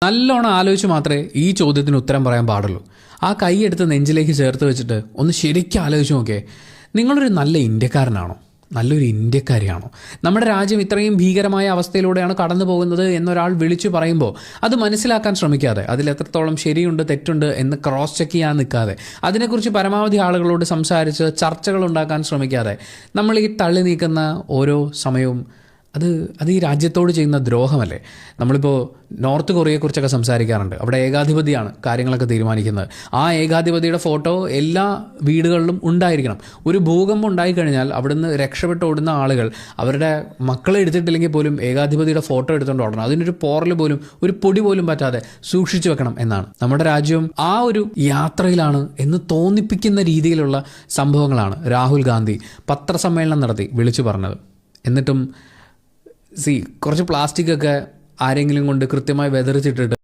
നല്ലോണം ആലോചിച്ച് മാത്രമേ ഈ ചോദ്യത്തിന് ഉത്തരം പറയാൻ പാടുള്ളൂ. ആ കൈയെടുത്ത് നെഞ്ചിലേക്ക് ചേർത്ത് വെച്ചിട്ട് ഒന്ന് ശരിക്കും ആലോചിച്ച് നോക്കിയേ, നിങ്ങളൊരു നല്ല ഇന്ത്യക്കാരനാണോ, നല്ലൊരു ഇന്ത്യക്കാരിയാണോ? നമ്മുടെ രാജ്യം ഇത്രയും ഭീകരമായ അവസ്ഥയിലൂടെയാണ് കടന്നു പോകുന്നത് എന്നൊരാൾ വിളിച്ചു പറയുമ്പോൾ അത് മനസ്സിലാക്കാൻ ശ്രമിക്കാതെ, അതിൽ എത്രത്തോളം ശരിയുണ്ട് തെറ്റുണ്ട് എന്ന് ക്രോസ് ചെക്ക് ചെയ്യാൻ നിൽക്കാതെ, അതിനെക്കുറിച്ച് പരമാവധി ആളുകളോട് സംസാരിച്ച് ചർച്ചകൾ ഉണ്ടാക്കാൻ ശ്രമിക്കാതെ നമ്മൾ ഈ തള്ളി നീക്കുന്ന ഓരോ സമയവും അത് ഈ രാജ്യത്തോട് ചെയ്യുന്ന ദ്രോഹമല്ലേ? നമ്മളിപ്പോൾ നോർത്ത് കൊറിയയെക്കുറിച്ചൊക്കെ സംസാരിക്കാറുണ്ട്. അവിടെ ഏകാധിപതിയാണ് കാര്യങ്ങളൊക്കെ തീരുമാനിക്കുന്നത്. ആ ഏകാധിപതിയുടെ ഫോട്ടോ എല്ലാ വീടുകളിലും ഉണ്ടായിരിക്കണം. ഒരു ഭൂകമ്പം ഉണ്ടായിക്കഴിഞ്ഞാൽ അവിടുന്ന് രക്ഷപ്പെട്ട് ഓടുന്ന ആളുകൾ അവരുടെ മക്കളെ എടുത്തിട്ടില്ലെങ്കിൽ പോലും ഏകാധിപതിയുടെ ഫോട്ടോ എടുത്തുകൊണ്ട് ഓടണം. അതിനൊരു പോറൽ പോലും, ഒരു പൊടി പോലും പറ്റാതെ സൂക്ഷിച്ചു വെക്കണം എന്നാണ്. നമ്മുടെ രാജ്യവും ആ ഒരു യാത്രയിലാണ് എന്ന് തോന്നിപ്പിക്കുന്ന രീതിയിലുള്ള സംഭവങ്ങളാണ് രാഹുൽ ഗാന്ധി പത്രസമ്മേളനം നടത്തി വിളിച്ചു പറഞ്ഞത്. എന്നിട്ടും കുറച്ച് പ്ലാസ്റ്റിക് ഒക്കെ ആരെങ്കിലും കൊണ്ട് കൃത്യമായി വെതറിച്ചിട്ടിട്ട്